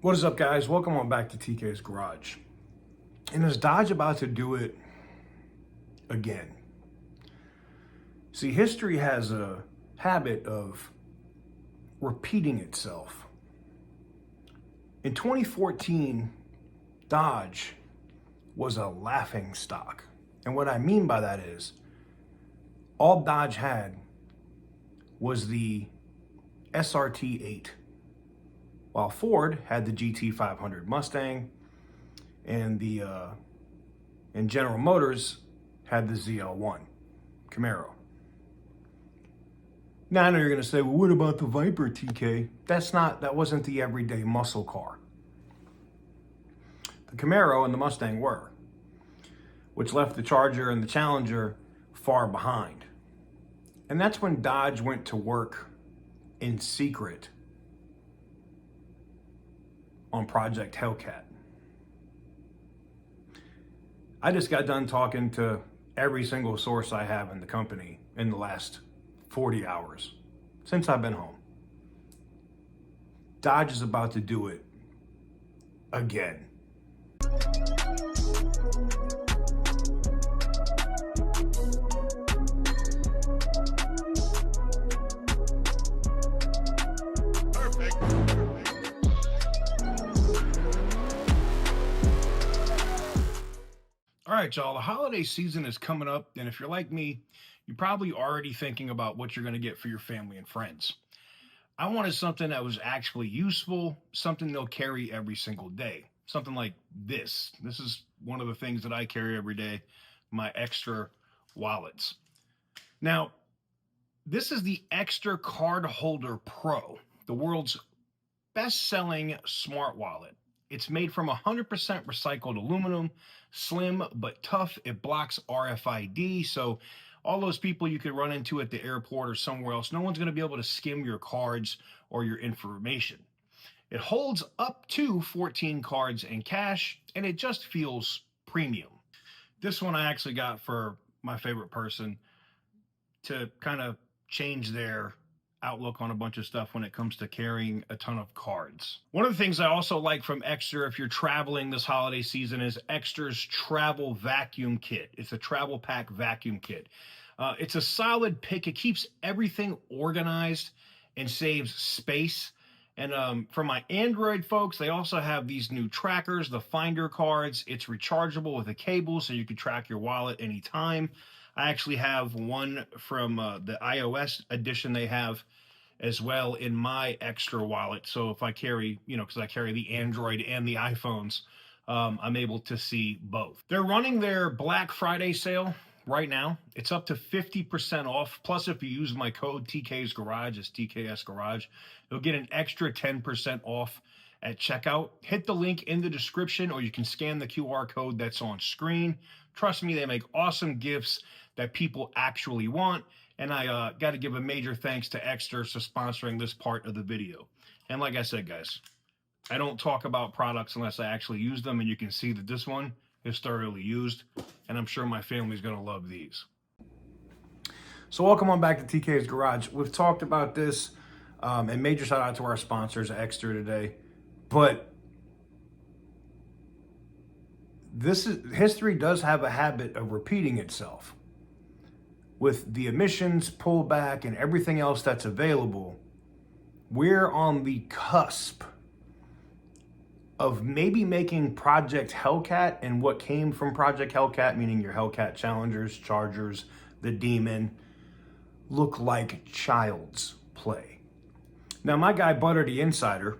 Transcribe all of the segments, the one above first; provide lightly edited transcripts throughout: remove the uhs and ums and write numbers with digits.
What is up, guys? Welcome on back to TK's Garage. And is Dodge about to do it again? See, history has a habit of repeating itself. In 2014, Dodge was a laughing stock. And what I mean by that is, all Dodge had was the SRT-8. While Ford had the GT500 Mustang, and General Motors had the ZL1 Camaro. Now I know you're going to say, well, what about the Viper, TK? That wasn't the everyday muscle car. The Camaro and the Mustang were, which left the Charger and the Challenger far behind. And that's when Dodge went to work in secret on Project Hellcat. I just got done talking to every single source I have in the company in the last 40 hours since I've been home. Dodge is about to do it again. All right, y'all, the holiday season is coming up, and if you're like me, you're probably already thinking about what you're going to get for your family and friends. I wanted something that was actually useful, something they'll carry every single day. Something like this. This is one of the things that I carry every day, my Extra wallets. Now, this is the Extra Card Holder Pro, the world's best-selling smart wallet. It's made from 100% recycled aluminum, slim but tough. It blocks RFID, so all those people you could run into at the airport or somewhere else, no one's going to be able to skim your cards or your information. It holds up to 14 cards and cash, and it just feels premium. This one I actually got for my favorite person to kind of change their outlook on a bunch of stuff when it comes to carrying a ton of cards. One of the things I also like from Extra if you're traveling this holiday season is Extra's Travel Vacuum Kit. It's a travel pack vacuum kit. It's a solid pick. It keeps everything organized and saves space. And for my Android folks, they also have these new trackers, the Finder cards. It's rechargeable with a cable so you can track your wallet anytime. I actually have one from the iOS edition they have as well in my Extra wallet. So if I carry, because I carry the Android and the iPhones, I'm able to see both. They're running their Black Friday sale right now. It's up to 50% off. Plus, if you use my code TK's Garage, it's TKS Garage, you'll get an extra 10% off at checkout. Hit the link in the description, or you can scan the QR code that's on screen. Trust me, they make awesome gifts that people actually want. And I got to give a major thanks to Extra for sponsoring this part of the video. And like I said, guys, I don't talk about products unless I actually use them. And you can see that this one is thoroughly used. And I'm sure my family's going to love these. So welcome on back to TK's Garage. We've talked about this, and major shout out to our sponsors, Extra, today. But history does have a habit of repeating itself. With the emissions pullback and everything else that's available, we're on the cusp of maybe making Project Hellcat and what came from Project Hellcat, meaning your Hellcat Challengers, Chargers, the Demon, look like child's play. Now, my guy Butter the Insider,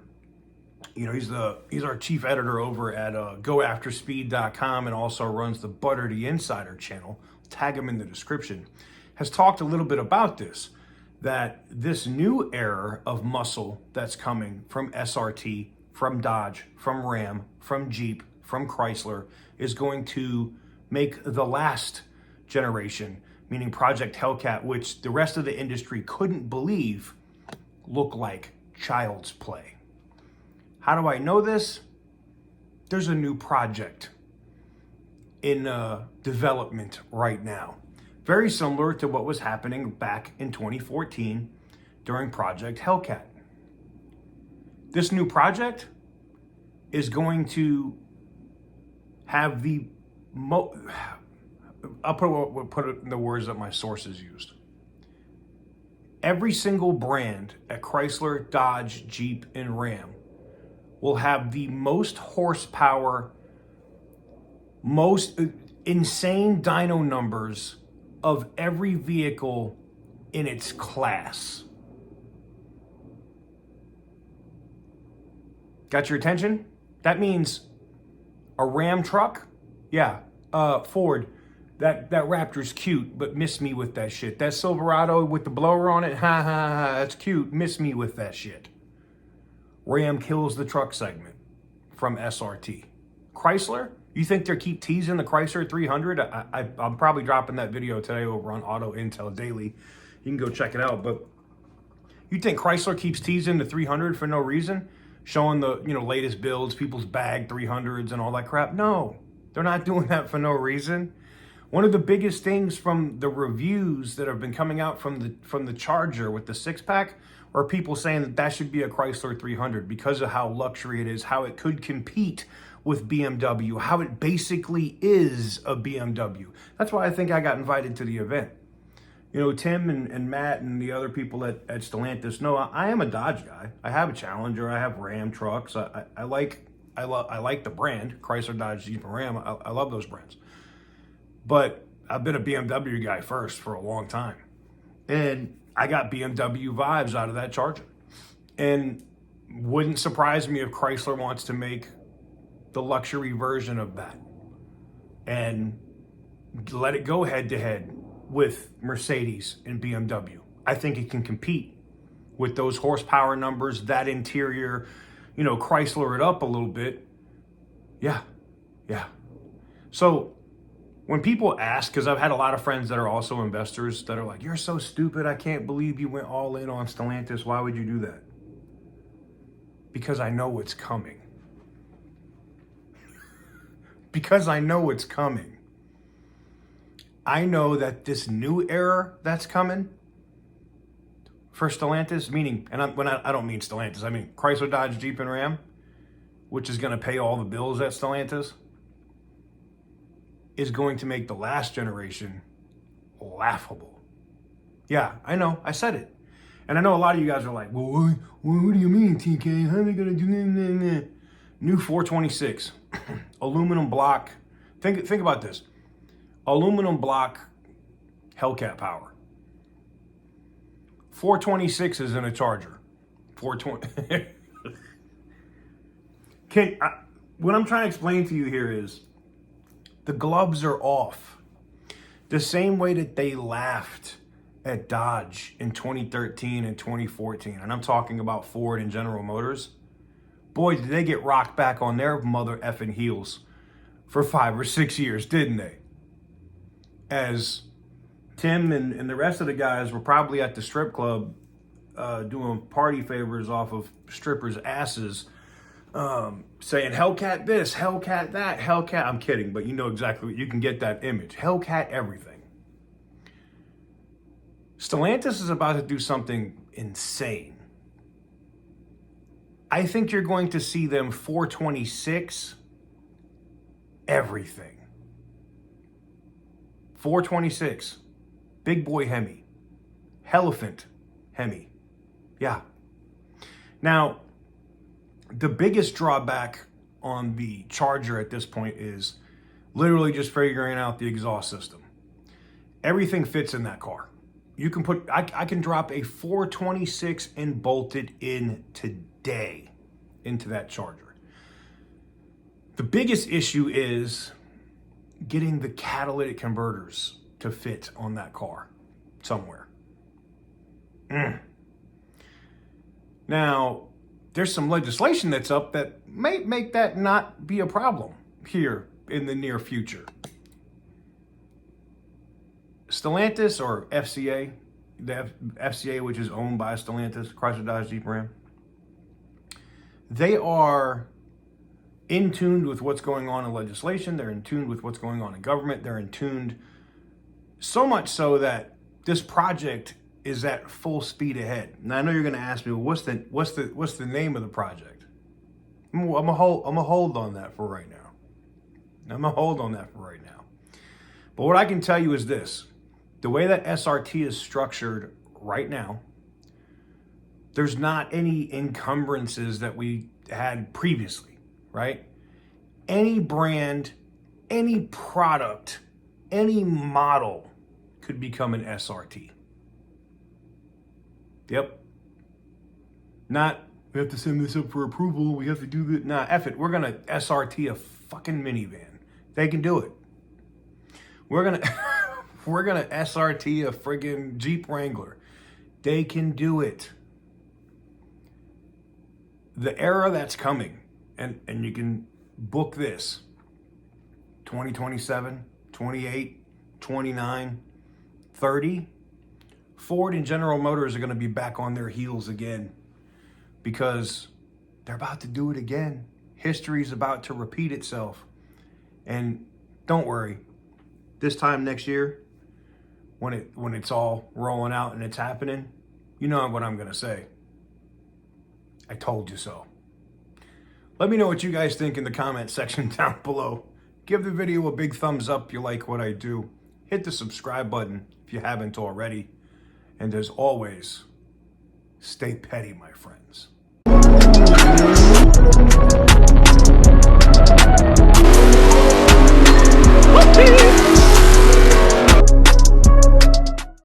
he's our chief editor over at GoAfterSpeed.com and also runs the Butter the Insider channel. Tag him in the description. Has talked a little bit about this, that this new era of muscle that's coming from SRT, from Dodge, from Ram, from Jeep, from Chrysler is going to make the last generation, meaning Project Hellcat, which the rest of the industry couldn't believe, look like child's play. How do I know this? There's a new project in development right now. Very similar to what was happening back in 2014 during Project Hellcat. This new project is going to have the I'll put it in the words that my sources used. Every single brand at Chrysler, Dodge, Jeep, and Ram will have the most horsepower, most insane dyno numbers of every vehicle in its class. Got your attention? That means a Ram truck? Yeah. Ford. That Raptor's cute, but miss me with that shit. That Silverado with the blower on it, ha ha ha, that's cute. Miss me with that shit. Ram kills the truck segment from SRT. Chrysler, you think they keep teasing the Chrysler 300? I'm probably dropping that video today over on Auto Intel Daily. You can go check it out. But you think Chrysler keeps teasing the 300 for no reason? Showing the latest builds, people's bag 300s and all that crap? No, they're not doing that for no reason. One of the biggest things from the reviews that have been coming out from the Charger with the 6-pack are people saying that should be a Chrysler 300 because of how luxury it is, how it could compete with BMW, how it basically is a BMW. That's why I think I got invited to the event. Tim and Matt and the other people at Stellantis know I am a Dodge guy. I have a Challenger. I have Ram trucks. I like the brand, Chrysler, Dodge, Jeep, and Ram. I love those brands. But I've been a BMW guy first for a long time. And I got BMW vibes out of that Charger. And wouldn't surprise me if Chrysler wants to make the luxury version of that and let it go head to head with Mercedes and BMW. I think it can compete with those horsepower numbers, that interior, Chrysler it up a little bit. Yeah. So when people ask, because I've had a lot of friends that are also investors that are like, you're so stupid, I can't believe you went all in on Stellantis. Why would you do that? Because I know it's coming. Because I know it's coming. I know that this new era that's coming for Stellantis, meaning, and I don't mean Stellantis, I mean Chrysler, Dodge, Jeep, and Ram, which is going to pay all the bills at Stellantis, is going to make the last generation laughable. Yeah, I know, I said it. And I know a lot of you guys are like, well, what do you mean, TK? How are they going to do that? New 426, aluminum block. Think about this. Aluminum block Hellcat power. 426 is in a Charger. 420. What I'm trying to explain to you here is the gloves are off. The same way that they laughed at Dodge in 2013 and 2014, and I'm talking about Ford and General Motors. Boy, did they get rocked back on their mother effing heels for 5 or 6 years, didn't they? As Tim and the rest of the guys were probably at the strip club doing party favors off of strippers' asses, saying Hellcat this, Hellcat that, Hellcat. I'm kidding, but you know exactly what you can get that image. Hellcat everything. Stellantis is about to do something insane. I think you're going to see them 426 everything. 426. Big boy Hemi. Elephant Hemi. Yeah. Now, the biggest drawback on the Charger at this point is literally just figuring out the exhaust system. Everything fits in that car. You can put, I can drop a 426 and bolt it in today into that Charger. The biggest issue is getting the catalytic converters to fit on that car somewhere. Now, there's some legislation that's up that may make that not be a problem here in the near future. Stellantis, or FCA, the FCA, which is owned by Stellantis, Chrysler, Dodge, Jeep, Ram, they are in tune with what's going on in legislation. They're in tune with what's going on in government. They're in tune so much so that this project is at full speed ahead. Now I know you're going to ask me, well, what's the name of the project? I'm a hold on that for right now. I'm a hold on that for right now. But what I can tell you is this: the way that SRT is structured right now, there's not any encumbrances that we had previously, right? Any brand, any product, any model could become an SRT. Yep. Not, we have to send this up for approval, we have to do that. Nah, F it. We're going to SRT a fucking minivan. They can do it. We're going to we're going to SRT a friggin' Jeep Wrangler. They can do it. The era that's coming, and you can book this, 2027, 28, 29, 30, Ford and General Motors are going to be back on their heels again because they're about to do it again. History is about to repeat itself. And don't worry, this time next year, when it's all rolling out and it's happening, you know what I'm going to say. I told you so. Let me know what you guys think in the comment section down below. Give the video a big thumbs up if you like what I do. Hit the subscribe button if you haven't already. And as always, stay petty, my friends.